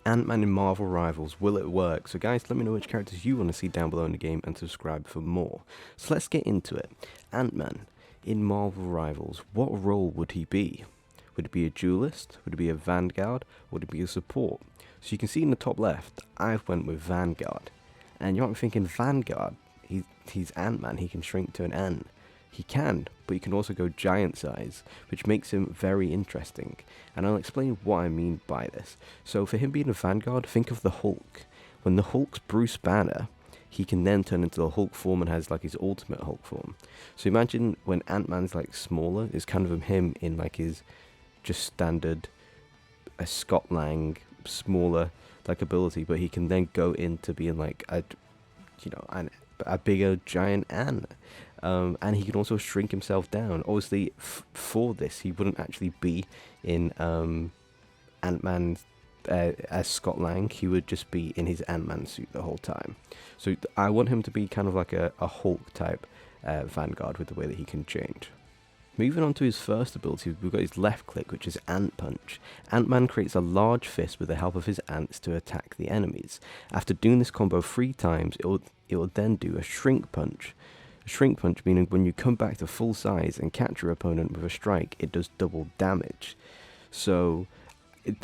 Antman in Marvel Rivals, will it work? So guys, let me know which characters you want to see down below in the game and subscribe for more. So let's get into it. Antman in Marvel Rivals, what role would he be? Would it be a duelist? Would it be a Vanguard? Would it be a support? So you can see in the top left, I've went with Vanguard. And you might be thinking, Vanguard, he's Antman, he can shrink to an ant. He can, but he can also go giant size, which makes him very interesting. And I'll explain what I mean by this. So for him being a Vanguard, think of the Hulk. When the Hulk's Bruce Banner, he can then turn into the Hulk form and has like his ultimate Hulk form. So imagine when Ant-Man's like smaller, it's kind of him in like his just standard a Scott Lang smaller like ability, but he can then go into being like a bigger giant ant. And he can also shrink himself down. Obviously, for this, he wouldn't actually be in Ant-Man as Scott Lang. He would just be in his Ant-Man suit the whole time. So I want him to be kind of like a Hulk type Vanguard with the way that he can change. Moving on to his first ability, we've got his left click, which is Ant Punch. Ant-Man creates a large fist with the help of his ants to attack the enemies. After doing this combo 3 times, it will then do a Shrink Punch. A Shrink Punch meaning when you come back to full size and catch your opponent with a strike, it does double damage. So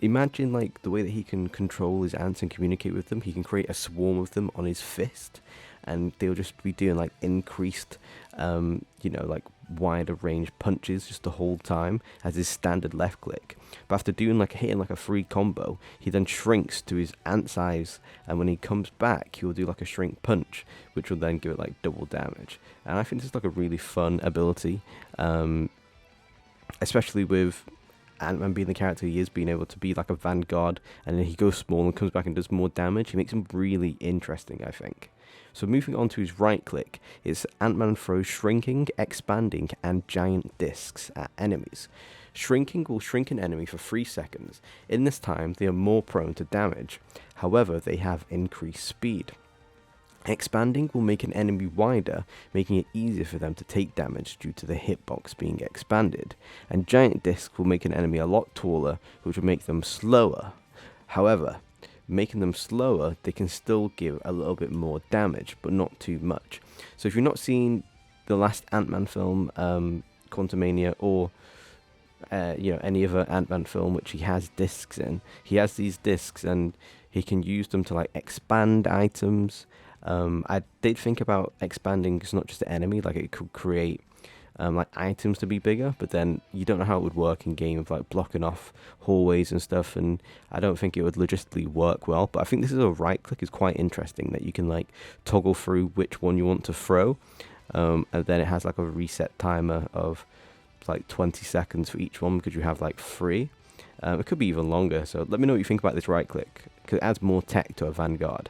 imagine like the way that he can control his ants and communicate with them. He can create a swarm of them on his fist, and they'll just be doing like increased, like wider range punches just the whole time as his standard left click. But after doing hitting a free combo, he then shrinks to his ant size, and when he comes back, he will do like a Shrink Punch, which will then give it like double damage. And I think this is like a really fun ability, especially with Ant-Man being the character he is, being able to be like a Vanguard, and then he goes small and comes back and does more damage. He makes him really interesting, I think. So moving on to his right click, it's Ant-Man throws Shrinking, Expanding, and Giant Discs at enemies. Shrinking will shrink an enemy for 3 seconds. In this time, they are more prone to damage. However, they have increased speed. Expanding will make an enemy wider, making it easier for them to take damage due to the hitbox being expanded. And Giant Discs will make an enemy a lot taller, which will make them slower. However, making them slower, they can still give a little bit more damage, but not too much. So if you've not seen the last Ant-Man film, Quantumania, or any other Ant-Man film which he has discs in, he has these discs and he can use them to like expand items. I did think about expanding, it's not just the enemy, like it could create like items to be bigger, but then you don't know how it would work in game of like blocking off hallways and stuff, and I don't think it would logistically work well. But I think this is a right click is quite interesting, that you can like toggle through which one you want to throw, and then it has like a reset timer of like 20 seconds for each one because you have like 3. It could be even longer, so let me know what you think about this right click, because it adds more tech to a Vanguard.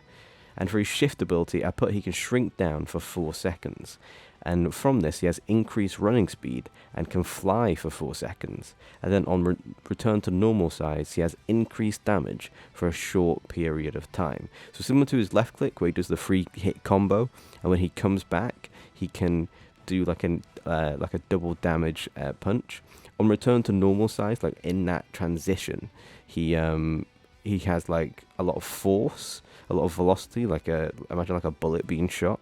And for his shift ability, I put he can shrink down for 4 seconds. And from this, he has increased running speed and can fly for 4 seconds. And then on return to normal size, he has increased damage for a short period of time. So similar to his left click, where he does the 3-hit combo, and when he comes back, he can do like a double damage punch. On return to normal size, like in that transition, he has like a lot of force, a lot of velocity, imagine like a bullet being shot,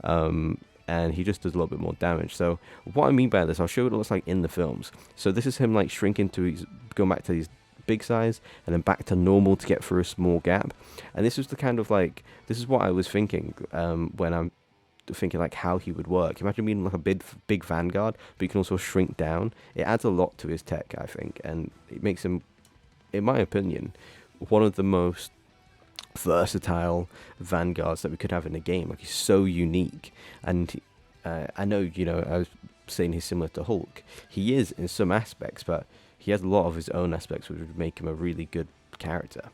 and he just does a little bit more damage. So what I mean by this, I'll show you what it looks like in the films. So this is him like shrinking to going back to his big size and then back to normal to get through a small gap. And this is the kind of like, this is what I was thinking when I'm thinking like how he would work. Imagine being like a big Vanguard, but you can also shrink down. It adds a lot to his tech, I think, and it makes him, in my opinion, one of the most versatile Vanguards that we could have in the game. Like, he's so unique, and I know, I was saying he's similar to Hulk. He is in some aspects, but he has a lot of his own aspects which would make him a really good character.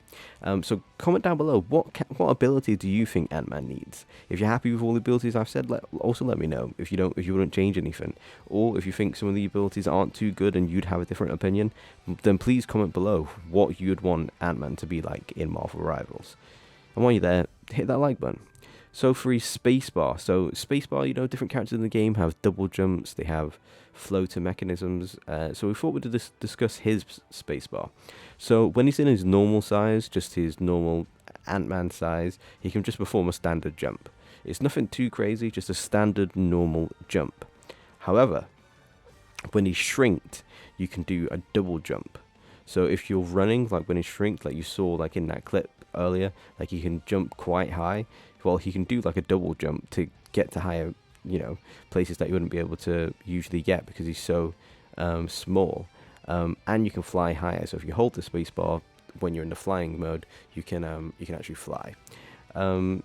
So comment down below, what ability do you think Ant-Man needs? If you're happy with all the abilities I've said, also let me know. If you wouldn't change anything, or if you think some of the abilities aren't too good and you'd have a different opinion, then please comment below what you'd want Ant-Man to be like in Marvel Rivals. And while you're there, hit that like button. So for his spacebar, different characters in the game have double jumps, they have floater mechanisms. So we thought we'd discuss his spacebar. So when he's in his normal size, just his normal Ant-Man size, he can just perform a standard jump. It's nothing too crazy, just a standard normal jump. However, when he's shrinked, you can do a double jump. So if you're running, like when he's shrinked, like you saw like in that clip earlier, like he can jump quite high. Well, he can do like a double jump to get to higher, places that you wouldn't be able to usually get because he's so small. And you can fly higher. So if you hold the spacebar when you're in the flying mode, you can actually fly. And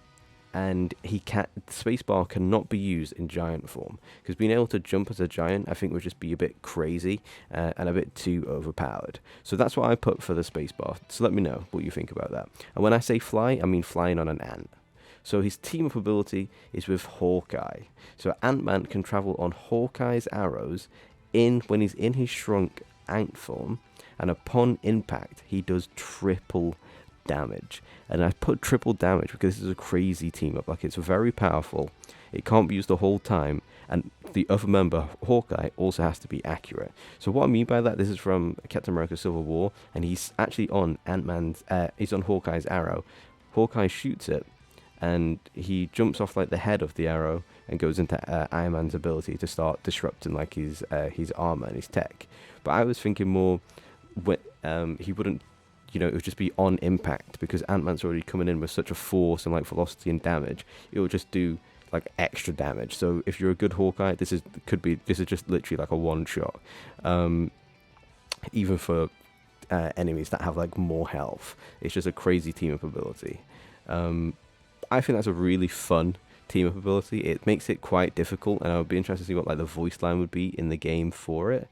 spacebar cannot be used in giant form, because being able to jump as a giant, I think, would just be a bit crazy and a bit too overpowered. So that's what I put for the spacebar. So let me know what you think about that. And when I say fly, I mean flying on an ant. So his team-up ability is with Hawkeye. So Ant-Man can travel on Hawkeye's arrows when he's in his shrunk ant form, and upon impact, he does triple damage. And I put triple damage because this is a crazy team up. Like, it's very powerful. It can't be used the whole time, and the other member, Hawkeye, also has to be accurate. So what I mean by that, this is from Captain America Civil War, and he's actually on he's on Hawkeye's arrow. Hawkeye shoots it, and he jumps off like the head of the arrow and goes into Iron Man's ability to start disrupting like his armor and his tech. But I was thinking more, he wouldn't, it would just be on impact, because Ant-Man's already coming in with such a force and like velocity and damage. It will just do like extra damage. So if you're a good Hawkeye, this is just literally like a one shot. Even for enemies that have like more health, it's just a crazy team up ability. I think that's a really fun team up ability. It makes it quite difficult, and I would be interested to see what like the voice line would be in the game for it.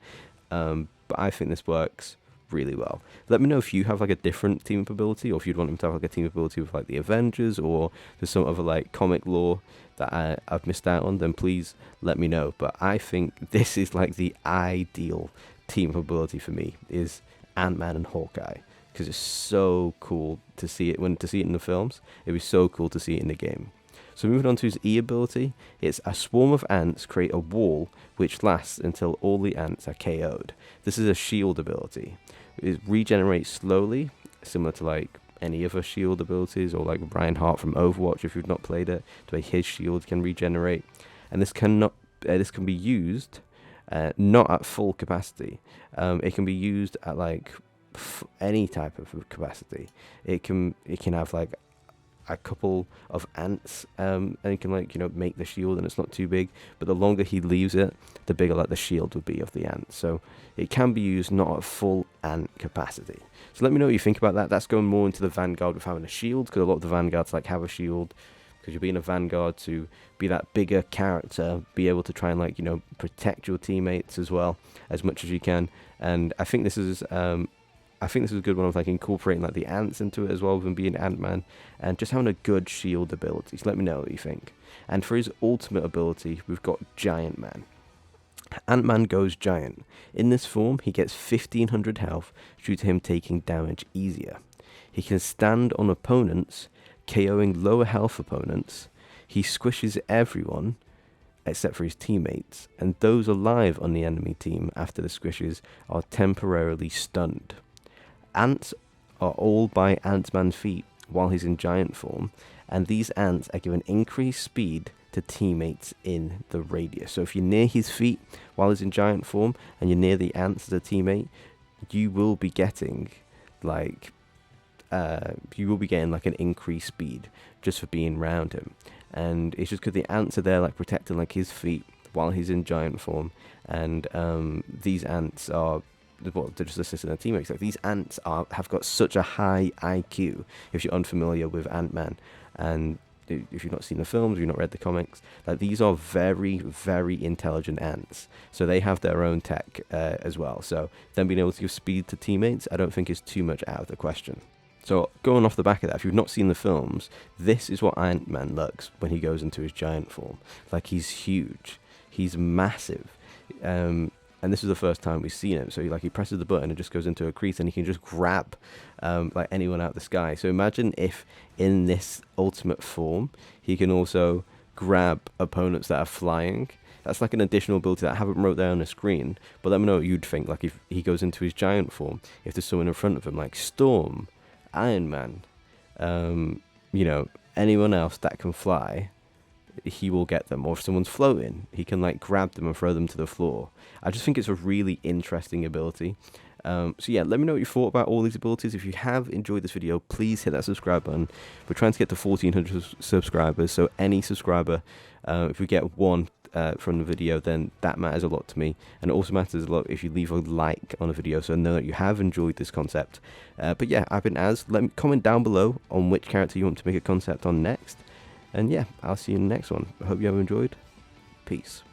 But I think this works really well. Let me know if you have like a different team up ability, or if you'd want them to have like a team ability with like the Avengers, or there's some other like comic lore that I've missed out on. Then please let me know. But I think this is like the ideal team up ability for me, is Ant-Man and Hawkeye, because it's so cool to see it in the films. It'd be so cool to see it in the game. So moving on to his E ability, it's a swarm of ants create a wall which lasts until all the ants are KO'd. This is a shield ability. It regenerates slowly, similar to like any other shield abilities, or like Reinhardt from Overwatch, if you've not played it, the way his shield can regenerate. And this can be used not at full capacity. It can be used at like any type of capacity. It can have like a couple of ants, and he can make the shield, and it's not too big, but the longer he leaves it, the bigger like the shield would be of the ant. So it can be used not at full ant capacity. So let me know what you think about that. That's going more into the Vanguard with having a shield, because a lot of the Vanguards like have a shield, because you're being a Vanguard to be that bigger character, be able to try and protect your teammates as well as much as you can. And I think this is a good one of like incorporating like the ants into it as well, with being Ant-Man, and just having a good shield ability. So let me know what you think. And for his ultimate ability, we've got Giant Man. Ant-Man goes giant. In this form, he gets 1500 health due to him taking damage easier. He can stand on opponents, KOing lower health opponents. He squishes everyone except for his teammates, and those alive on the enemy team after the squishes are temporarily stunned. Ants are all by Ant-Man's feet while he's in giant form, and these ants are given increased speed to teammates in the radius. So if you're near his feet while he's in giant form, and you're near the ants as a teammate, you will be getting like an increased speed just for being around him. And it's just because the ants are there like protecting like his feet while he's in giant form, and these ants are, well, they're just assisting their teammates. Like, these ants have got such a high IQ, if you're unfamiliar with Ant-Man, and if you've not seen the films, or you've not read the comics, like, these are very, very intelligent ants. So they have their own tech as well. So them being able to give speed to teammates, I don't think is too much out of the question. So going off the back of that, if you've not seen the films, this is what Ant-Man looks when he goes into his giant form. Like, he's huge. He's massive. and this is the first time we've seen it. So he presses the button and it just goes into a crease, and he can just grab like anyone out of the sky. So imagine if in this ultimate form he can also grab opponents that are flying. That's like an additional ability that I haven't wrote down on the screen, but let me know what you'd think. Like if he goes into his giant form, if there's someone in front of him like Storm, Iron Man, you know, anyone else that can fly, he will get them. Or if someone's floating, he can like grab them and throw them to the floor. I just think it's a really interesting ability. So yeah, let me know what you thought about all these abilities. If you have enjoyed this video, please hit that subscribe button. We're trying to get to 1,400 subscribers, so any subscriber, if we get one from the video, then that matters a lot to me, and it also matters a lot if you leave a like on a video, so I know that you have enjoyed this concept. But yeah, I've been Az. Let me comment down below on which character you want to make a concept on next, and yeah, I'll see you in the next one. I hope you have enjoyed. Peace.